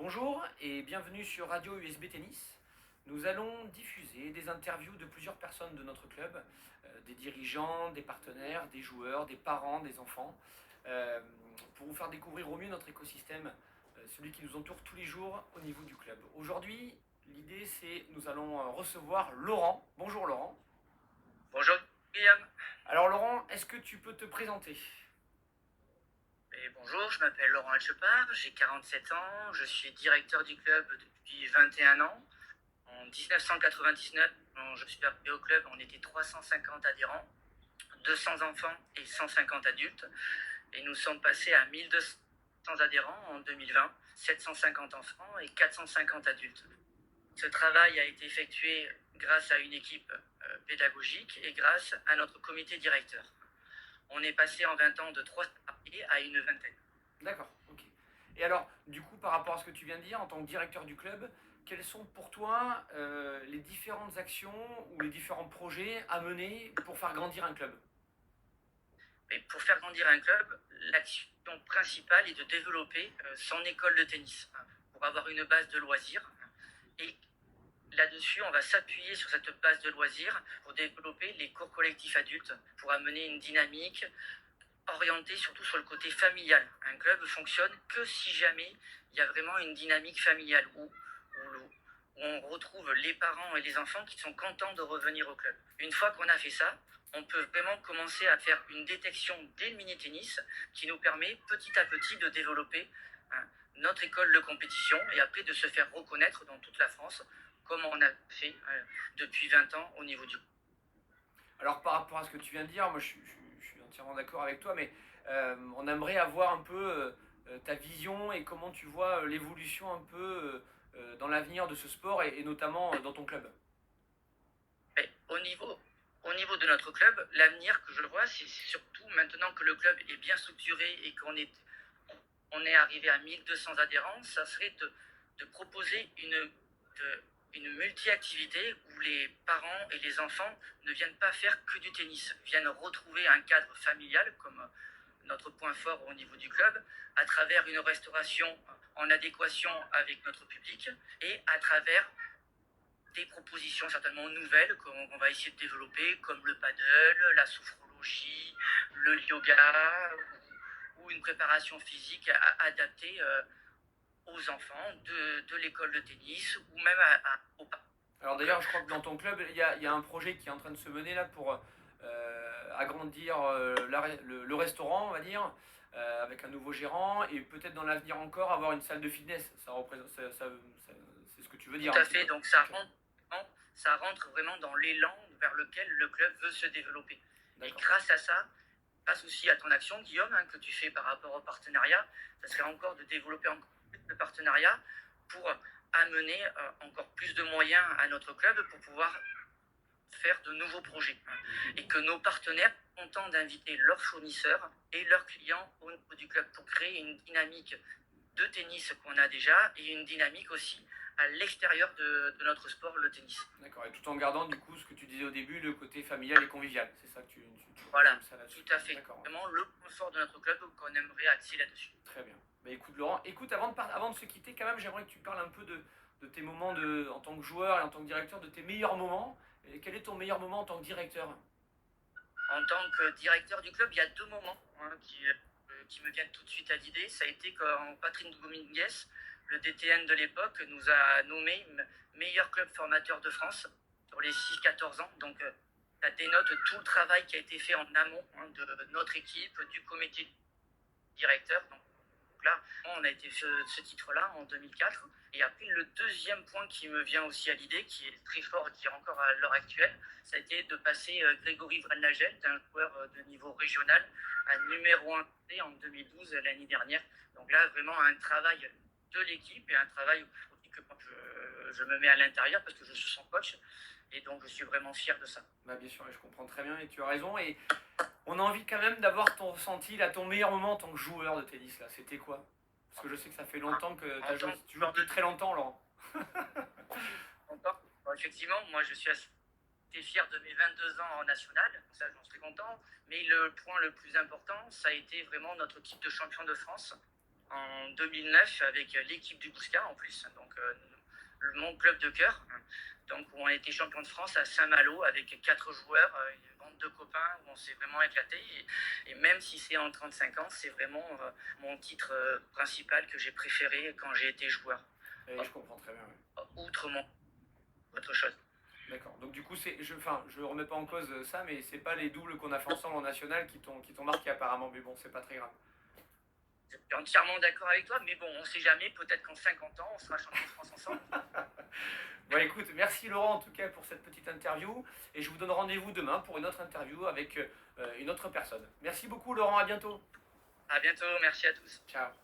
Bonjour et bienvenue sur Radio USB Tennis. Nous allons diffuser des interviews de plusieurs personnes de notre club, des dirigeants, des partenaires, des joueurs, des parents, des enfants, euh, pour vous faire découvrir au mieux notre écosystème, celui qui nous entoure tous les jours au niveau du club. Aujourd'hui, l'idée c'est nous allons recevoir Laurent. Bonjour Laurent. Bonjour Guillaume. Alors Laurent, est-ce que tu peux te présenter? Et bonjour, je m'appelle Laurent Alchepard, j'ai 47 ans, je suis directeur du club depuis 21 ans. En 1999, quand je suis arrivé au club, on était 350 adhérents, 200 enfants et 150 adultes. Et nous sommes passés à 1200 adhérents en 2020, 750 enfants et 450 adultes. Ce travail a été effectué grâce à une équipe pédagogique et grâce à notre comité directeur. On est passé en 20 ans de 3 salariés à une vingtaine. D'accord, ok. Et alors, du coup, par rapport à ce que tu viens de dire, en tant que directeur du club, quelles sont pour toi les différentes actions ou les différents projets à mener pour faire grandir un club? Mais pour faire grandir un club, l'action principale est de développer son école de tennis pour avoir une base de loisirs. Et là-dessus, on va s'appuyer sur cette base de loisirs pour développer les cours collectifs adultes, pour amener une dynamique orientée surtout sur le côté familial. Un club fonctionne que si jamais il y a vraiment une dynamique familiale où on retrouve les parents et les enfants qui sont contents de revenir au club. Une fois qu'on a fait ça, on peut vraiment commencer à faire une détection dès le mini-tennis qui nous permet petit à petit de développer notre école de compétition et après de se faire reconnaître dans toute la France comme on a fait depuis 20 ans au niveau du club. Alors, par rapport à ce que tu viens de dire, moi je suis entièrement d'accord avec toi, mais on aimerait avoir un peu ta vision et comment tu vois l'évolution un peu dans l'avenir de ce sport et notamment dans ton club. Mais au niveau de notre club, l'avenir que je vois, c'est surtout maintenant que le club est bien structuré et qu'on est arrivé à 1200 adhérents, ça serait de proposer une multi-activité où les parents et les enfants ne viennent pas faire que du tennis, viennent retrouver un cadre familial comme notre point fort au niveau du club, à travers une restauration en adéquation avec notre public et à travers des propositions certainement nouvelles qu'on va essayer de développer, comme le paddle, la sophrologie, le yoga ou une préparation physique adaptée aux enfants de l'école de tennis ou même aux parents. Alors d'ailleurs, je crois que dans ton club, il y a un projet qui est en train de se mener là pour agrandir le restaurant, on va dire, avec un nouveau gérant et peut-être dans l'avenir encore avoir une salle de fitness. C'est ce que tu veux dire Tout un à petit fait, peu. donc Ok. ça rentre vraiment dans l'élan vers lequel le club veut se développer. Et D'accord. grâce à ça, grâce aussi à ton action, Guillaume, que tu fais par rapport au partenariat, ça serait encore de développer encore plus de partenariats pour amener encore plus de moyens à notre club pour pouvoir faire de nouveaux projets. Et que nos partenaires sont contents d'inviter leurs fournisseurs et leurs clients au niveau du club pour créer une dynamique de tennis qu'on a déjà et une dynamique aussi à l'extérieur de notre sport, le tennis. D'accord. Et tout en gardant du coup ce que tu disais au début, le côté familial et convivial. C'est ça que tu Voilà, résumes ça là-dessus. tout à fait. D'accord. Vraiment le point fort de notre club qu'on aimerait axer là-dessus. Très bien. Bah, écoute Laurent, écoute avant de se quitter quand même, j'aimerais que tu parles un peu de tes moments en tant que joueur et en tant que directeur, de tes meilleurs moments. Et quel est ton meilleur moment en tant que directeur? En tant que directeur du club, il y a deux moments qui me viennent tout de suite à l'idée. Ça a été quand Patrick Dominguez, le DTN de l'époque, nous a nommé meilleur club formateur de France sur les 6-14 ans. Donc ça dénote tout le travail qui a été fait en amont de notre équipe, du comité directeur. Donc là, on a été ce titre-là en 2004. Et après, le deuxième point qui me vient aussi à l'idée, qui est très fort et qui est encore à l'heure actuelle, ça a été de passer Grégory Vrelnagel, d'un joueur de niveau régional, à numéro 1 en 2012, l'année dernière. Donc là, vraiment un travail de l'équipe et un travail que je me mets à l'intérieur parce que je suis son coach. Et donc, je suis vraiment fier de ça. Bah, bien sûr, je comprends très bien et tu as raison. Et on a envie quand même d'avoir ton ressenti, là, ton meilleur moment en tant que joueur de tennis. Là, c'était quoi? Parce que je sais que ça fait longtemps que tu as joué. Tu joues depuis très longtemps, Laurent. Encore. Bon, effectivement, moi, je suis assez fier de mes 22 ans en national, ça j'en suis content, mais le point le plus important, ça a été vraiment notre titre de champion de France en 2009 avec l'équipe du Bouscat en plus, donc mon club de cœur. Donc où on a été champion de France à Saint-Malo avec 4 joueurs, une bande de copains où on s'est vraiment éclaté. Et même si c'est en 35 ans, c'est vraiment mon titre principal que j'ai préféré quand j'ai été joueur. Et je comprends très bien. Ouais. Outre autre chose. D'accord. Donc du coup, je remets pas en cause ça, mais c'est pas les doubles qu'on a fait ensemble en national qui t'ont marqué apparemment. Mais bon, c'est pas très grave. Je suis entièrement d'accord avec toi, mais bon, on sait jamais, peut-être qu'en 50 ans, on sera champion de France ensemble. Bon, écoute, merci Laurent en tout cas pour cette petite interview, et je vous donne rendez-vous demain pour une autre interview avec une autre personne. Merci beaucoup Laurent, à bientôt. À bientôt, merci à tous. Ciao.